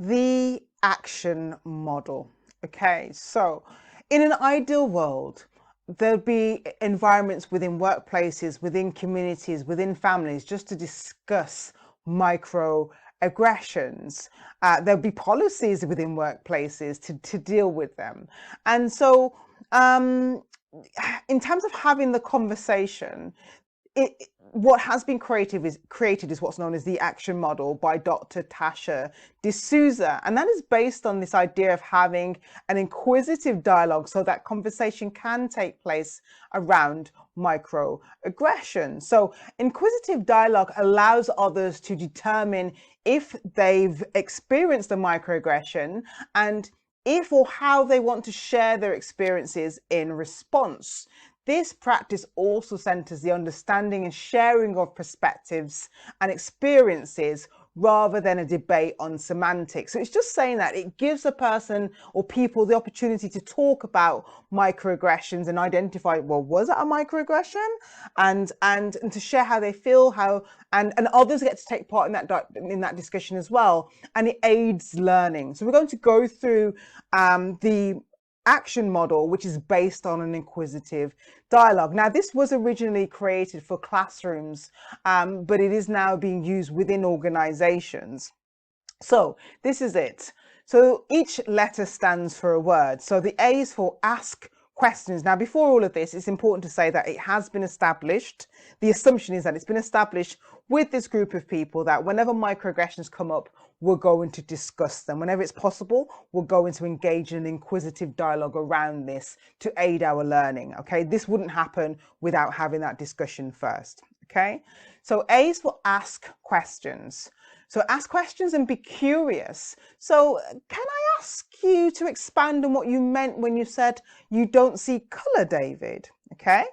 The action model. Okay, so in an ideal world, there'll be environments within workplaces, within communities, within families, just to discuss microaggressions. There'll be policies within workplaces to deal with them. And so, in terms of having the conversation, what has been created is what's known as the action model by Dr. Tasha D'Souza, and that is based on this idea of having an inquisitive dialogue so that conversation can take place around microaggression. So inquisitive dialogue allows others to determine if they've experienced a microaggression and if or how they want to share their experiences in response. This practice also centers the understanding and sharing of perspectives and experiences rather than a debate on semantics. So it's just saying that it gives a person or people the opportunity to talk about microaggressions and identify, well, was it a microaggression? And to share how they feel, and others get to take part in that discussion as well. And it aids learning. So we're going to go through the action model, which is based on an inquisitive dialogue. Now, this was originally created for classrooms, but it is now being used within organizations. So this is it. So each letter stands for a word. So the A is for ask questions. Now, before all of this, it's important to say that it has been established. The assumption is that it's been established with this group of people that whenever microaggressions come up, we're going to discuss them. Whenever it's possible, we're going to engage in an inquisitive dialogue around this to aid our learning. Okay, this wouldn't happen without having that discussion first. Okay, so A is for ask questions. So ask questions and be curious. So can I ask you to expand on what you meant when you said you don't see color, David? Okay.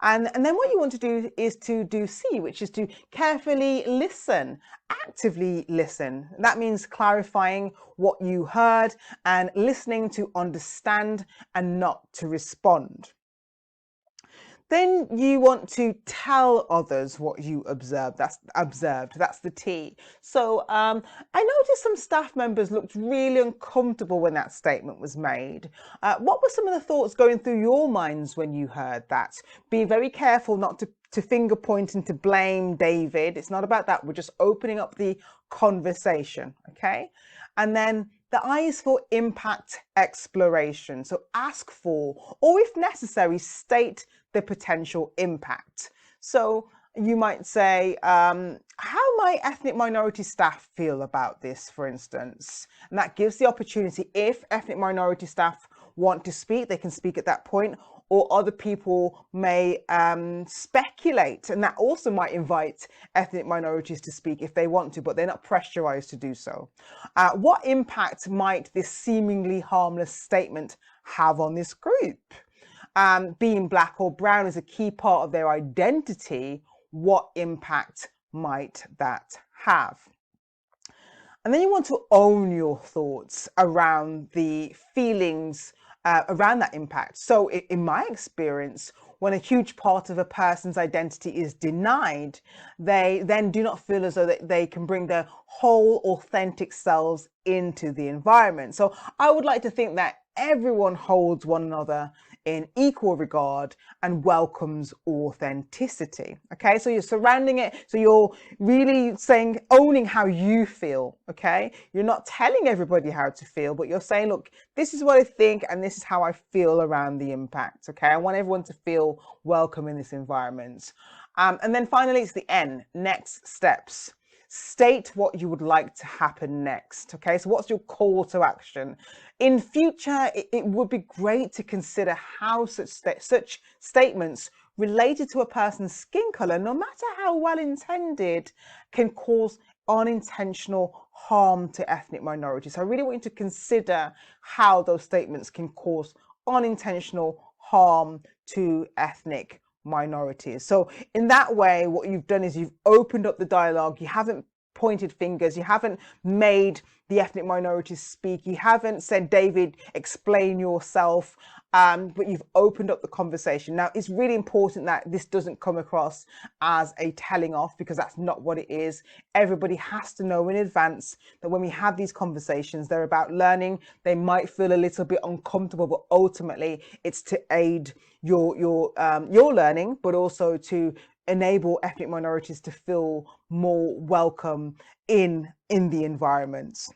And then what you want to do is to do C, which is to carefully listen, actively listen. That means clarifying what you heard and listening to understand and not to respond. Then you want to tell others what you observed. That's the T. So I noticed some staff members looked really uncomfortable when that statement was made. What were some of the thoughts going through your minds when you heard that? Be very careful not to finger point and to blame David. It's not about that. We're just opening up the conversation, okay? And then the I is for impact exploration. So ask for, or if necessary, state the potential impact. So you might say, how might ethnic minority staff feel about this, for instance? And that gives the opportunity, if ethnic minority staff want to speak, they can speak at that point, or other people may speculate, and that also might invite ethnic minorities to speak if they want to, but they're not pressurized to do so. What impact might this seemingly harmless statement have on this group? Being black or brown is a key part of their identity. What impact might that have? And then you want to own your thoughts around the feelings around that impact. So in my experience, when a huge part of a person's identity is denied, they then do not feel as though they can bring their whole authentic selves into the environment. So I would like to think that everyone holds one another in equal regard and welcomes authenticity. Okay, so you're surrounding it, so you're really saying, owning how you feel. Okay, you're not telling everybody how to feel, but you're saying, look, this is what I think and this is how I feel around the impact. Okay, I want everyone to feel welcome in this environment. And then finally, it's the N, next steps. State what you would like to happen next. Okay, so what's your call to action? In future, it would be great to consider how such statements related to a person's skin color, no matter how well intended, can cause unintentional harm to ethnic minorities. So I really want you to consider how those statements can cause unintentional harm to ethnic minorities. So in that way, what you've done is you've opened up the dialogue. You haven't pointed fingers. You haven't made the ethnic minorities speak. You haven't said, David, explain yourself. But you've opened up the conversation. Now, it's really important that this doesn't come across as a telling off, because that's not what it is. Everybody has to know in advance that when we have these conversations, they're about learning. They might feel a little bit uncomfortable, but ultimately it's to aid your learning, but also to enable ethnic minorities to feel more welcome in the environment.